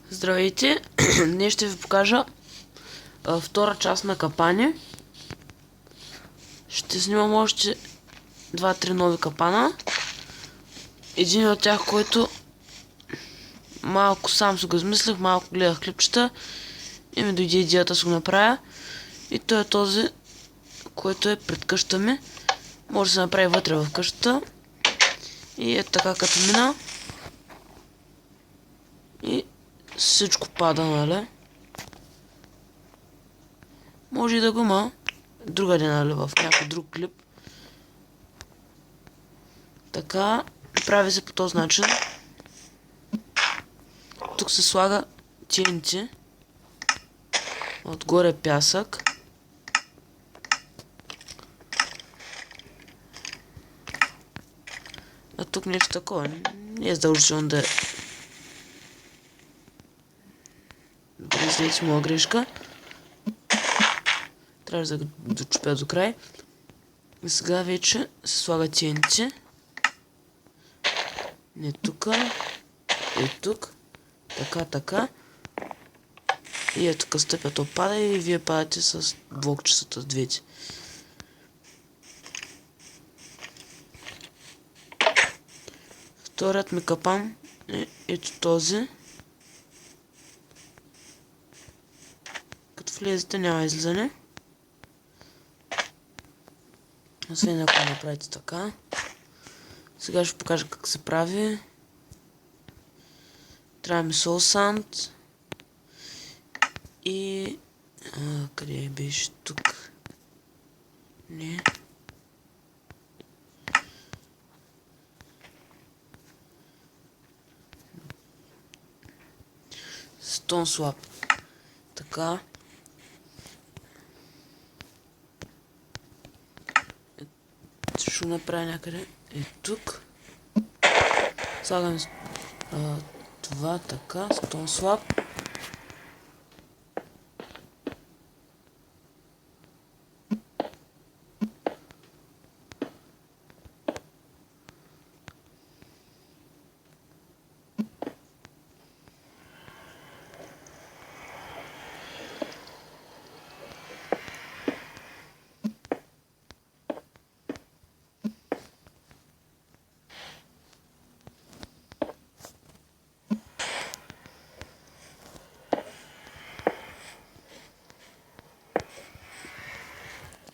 Здравейте! Днес ще ви покажа втора част на капани. Ще снимам още 2-3 нови капана. Един от тях, който малко сам се го измислих, малко гледах клипчета и ми дойде идеята да се го направя. И той е този, който е пред къщата ми. Може да се направи вътре в къщата. И е така като мина. И всичко пада, нали? Може и да го има другаде, нали, в някой друг клип. Така, прави се по този начин. Тук се слага TNT. Отгоре пясък. А тук нещо такова. Не е задължително да е. Добре, извинете моя грешка. Трябва да дочупя до край. И сега вече се слага TNT. Не тука. И тук. Така, така. И е тук стъпят опада и вие падате с блокчетата с двете. Вторият ми капан е ето този. Като влезете няма излизане. Освен ако направите така. Сега ще покажа как се прави. Трябва ми сол санд. И... къде беше тук? Не. Stone slab. Така. Ще направя някъде. И тук. Слагам това така. Stone slab.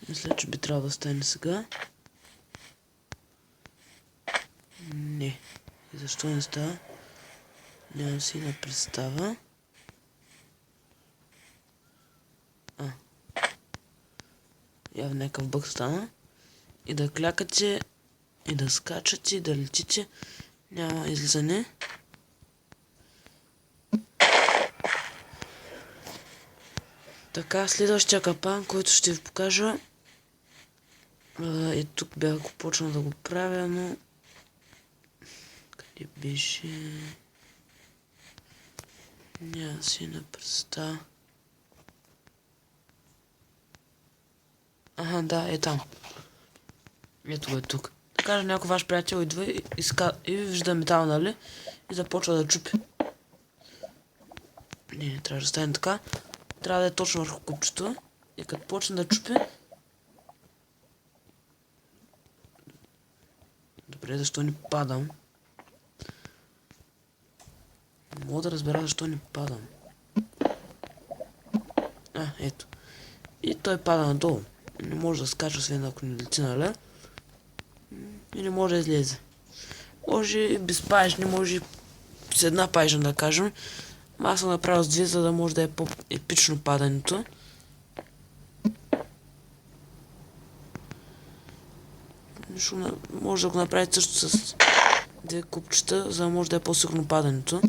Мисля, че би трябвало да стане сега. Не. Защо не става? Нямам си на представа. Явно някакъв бъг стана. И да клякате, и да скачате, и да летите. Няма излизане. Така, следващия капан, който ще ви покажа. И тук бях го почнал да го правя, но... къде беше? Няма си на представа. Ага, да, е там. Ето го е тук. Да кажа, някой ваш приятел идва и вижда метал, нали? И започва да чупи. Не трябва да стане така. Трябва да е точно върху купчето. И като почне да чупи... Добре, защо не падам? Не мога да разбера защо не падам. Ето. И той пада надолу. Не може да скача, освен ако не лети, нали? И не може да излезе. Може и без паежни, може и с една паежна, да кажем. Аз съм направил с две, за да може да е по-епично падането. Може да го направите също с две купчета, за да може да е по-сигурно падането.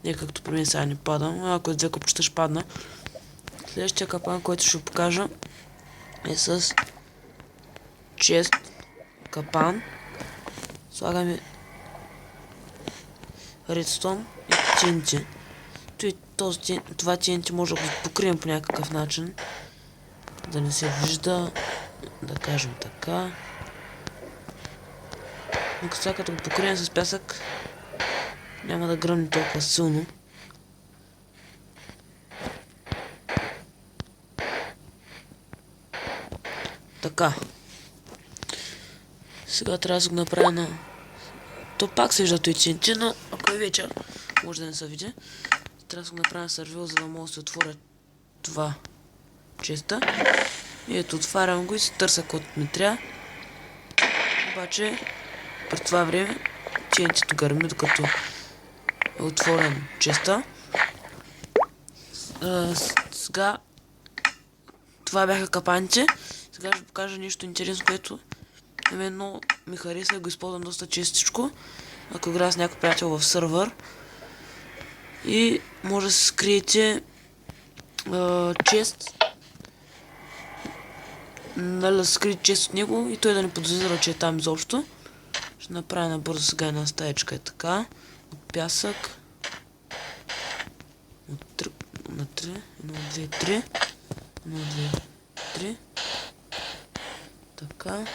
Не както при мен сега не падам, ако е две купчета ще падна. Следващия капан, който ще покажа, е с чест капан. Слагаме редстон и TNT. Това TNT може да го покрием по някакъв начин. Да не се вижда. Да кажем така. Но като го покрием с пясък, няма да гръмне толкова силно. Така. Сега трябва да си го направя на... То пак се вижда той TNT, но ако е вечер, може да не се види. Трябва да си го направя на сервил, за да мога да се отворя това честа. И ето, отварям го и се търся който ми трябва. Обаче, през това време, TNT-то гърми, докато е отворен честа. Сега, това бяха капаните. Сега ще покажа нещо интересно, което на мен много ми хареса и го използвам доста честичко. Ако играя с някой приятел в сървър. И може да се скриете чест. Нали, да се скрие чест от него и той да не подозира, че е там изобщо. Ще направя набързо сега една стаечка е така. От пясък. От 3 на 3. 1, 2, 3. 1, 2, 3. Така.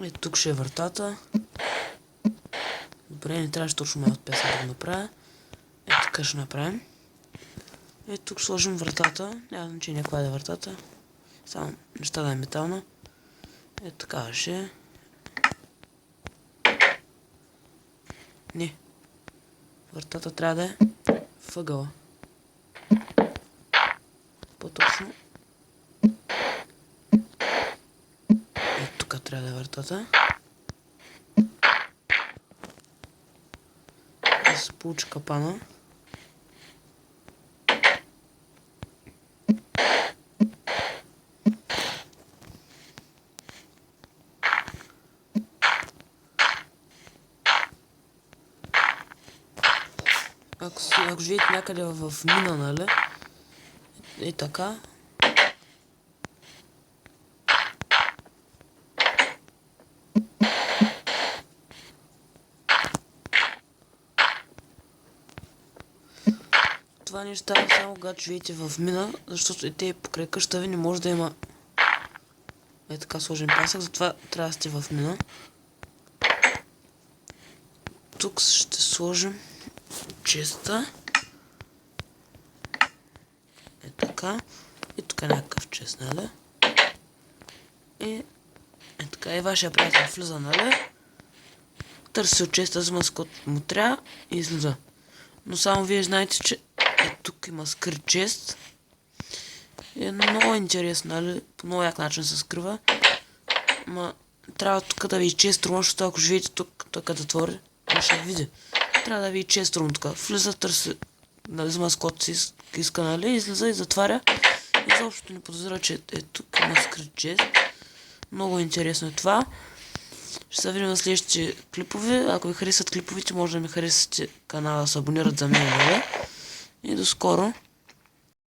И тук ще е вратата. Добре, не трябваше точно малко пясък да го направя. Ето така ще направим. И тук сложим вратата. Няма значение каква е вратата. Само неща да е метална. Ето така ще е. Не. Вратата трябва да е въгъла. По-точно. Ето тук трябва да е вратата. Да се получи капана. Ако живеете някъде в мина, нали? И така. Това нещо става само когато живеете в мина, защото и те покрай къща ви не може да има е така сложен пясък, затова трябва да сте в мина. Тук ще сложим честа. Е така. И тук е някакъв чест, нали? И е така. И вашия приятел влиза, нали? Търси от честа, взима с код му трябва и излиза. Но само вие знаете, че тук има скрит чест. И е много интересно, нали? По много як начин се скрива. Ма трябва тук да ви изчест трудно, защото ако живеете тук, той като затвори, ще види. Трябва да ви изчест трудно така. Влиза, търси, нали, взима с код си иска, нали? Излиза и затваря. И заобщо не подозира, че тук има скрит чест. Много интересно е това. Ще се видим на следващите клипове. Ако ви харесат клиповете, може да ми харесате канала, да се абонират за мен, нали? И до скоро!